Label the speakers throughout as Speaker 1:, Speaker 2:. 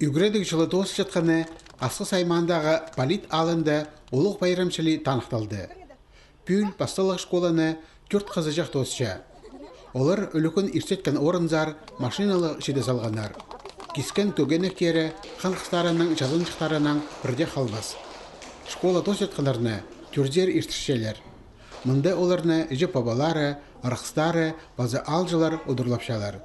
Speaker 1: Үгредік жылы тосы жатқаны Асқы Саймандағы полит алынды олық байрамшылы танықталды. Пүл басталық школаны түрт қызы жақ тосыша. Олар өлікін ирсеткен орынзар машиналы шеде салғанар. Кискен төгенектері қанқыстарының жазыншықтарының бірде қалбас. Школа тос жатқанарны түрдер иртішшелер. Мұнда оларны жеп бабалары, арқыстары, базы алжылар ұдырлапшалар.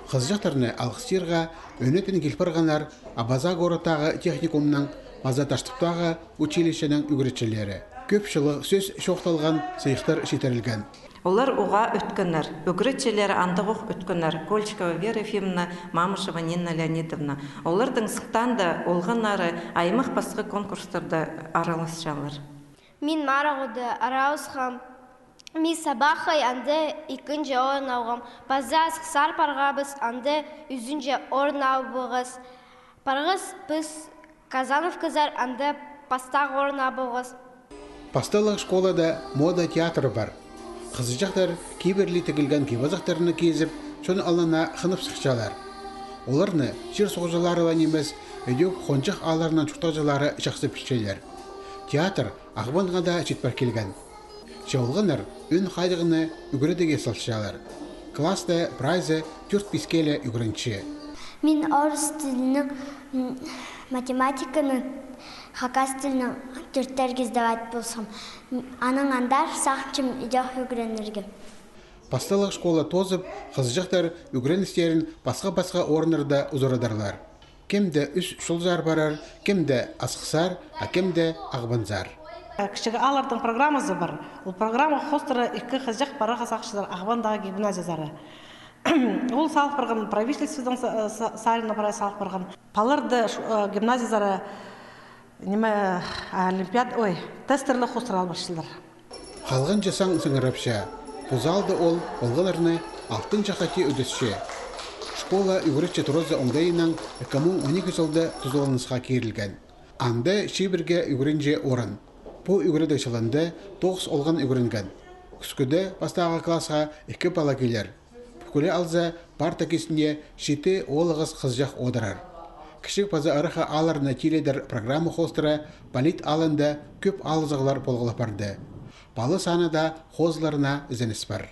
Speaker 1: Қызжақтарны алғыстырға өнетін келпірғанар Абаза горотағы техникумның база таштыптағы училищенің үгіретшілері. Көп жылы сөз шоқталған сайықтар шетерілген.
Speaker 2: Олар уға өткінер, үгіретшілері андығық өткінер, Кольчикова Вера Ефимовна, Мамышева Нина Леонидовна. Олардың сықтанды олғанары аймақ басқы конкурстарды араласшалар.
Speaker 3: Мен марағуды арауысқам. Ми сабақай анды икінже орын ауғам. База асқысар парғабыз анды үзінже орын ауғыз. Парғыз біз Казанов қызар анды пастақ орын ауғыз.
Speaker 1: Пасталық школада мода театры бар. Қызыжақтар кейбірлі тігілген кейбазақтарыны кезіп, шон алына қынып сықшалар. Оларны жер соғжаларылан емес, өдек қонжақ аларынан чуқтағжалары жақсы пішчелер. Театр ағбанға да жетпар келген. Жауылғанар өн қайдығыны үгіредеге салшалар. Класста прайзы 4-5 үгірінші.
Speaker 4: Мен орыс тілінің, математиканың, хакас тілінің 4-тәрге сдавать болсам. Аның андар сақчым идех үгіренерге.
Speaker 1: Пасталық школа тозып, қызжақтар үгіреністерін басқа-басқа орынырда ұзырадарлар. Кемді үш шулзар барар, кемді асқысар, а кемді ағбанзар.
Speaker 5: Кішігі алардың программасы бар. Ол программа қостыры екі қызжақ бара қасақшылар ағбандағы гимназиялары. Ол салық барған, правительстводан сайына барай салық барған. Палырды гимназиялары тестерлі қостыр албашылар.
Speaker 1: Қалған жасаң сыңырапша, бұзалды ол олғаларыны алтын жақати өдісше. Школа үгіретші тұрозы оңдайынан 2012 жылды тұзылынысқа керілген. Анда шебірге үгірінже орын. Бұл үгіреді шылынды 9 олған үгірінген. Күскіді бастағы класқа 2 бала келер. Бүкілі алза парта кесінде 7 олығыз қызжақ одырар. Кішік база арыға аларына теледер программа қостыра полит алында көп алызығылар болғылап барды. Балы саны да қозыларына ізініс бар.